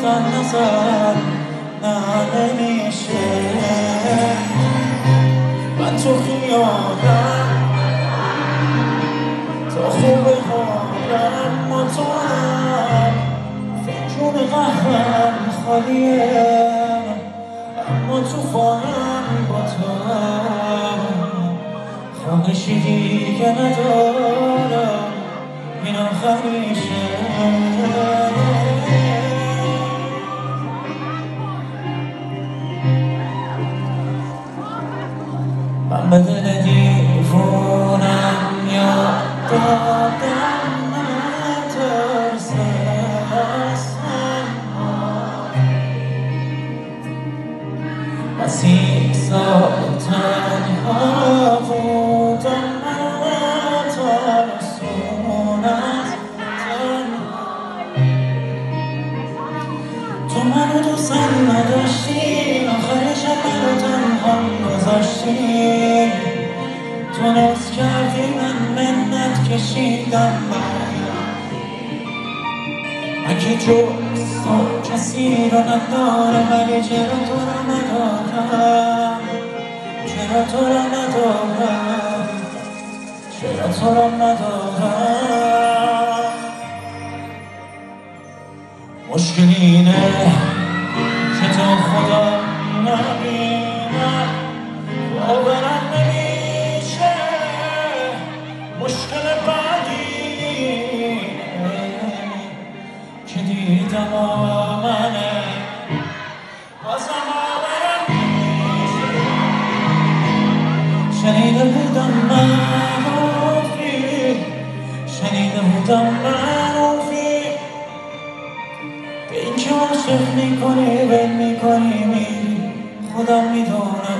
گفتن نزن نه نمیشه من تو خیالم تا خوبه حالم ما تو هم فکرون قهرم خالیه اما تو خواهم با تو خواهشی دیگه ندارم این آخریشه من به دل دیوونم یاد دادم نترس از مسیح سال تنها بودم ترسون از تو منو دوستم نداشتی آخرش منو تنها گذاشتی تو ناز کردی من منت کشیدم اگه جز تو کسی رو ندارم ولی چرا تو رو ندارم چرا تو رو ندارم چرا تو رو ندارم مشکل اینه که تو خدا نبینم باورم نمیشه مشکل بعدی که دیدم آمنه بازم باورم نمیشه شنیده بودم معروفی شنیده بودم معروفی به این که عاشق میکنی ول میکنی میری خودم میدونم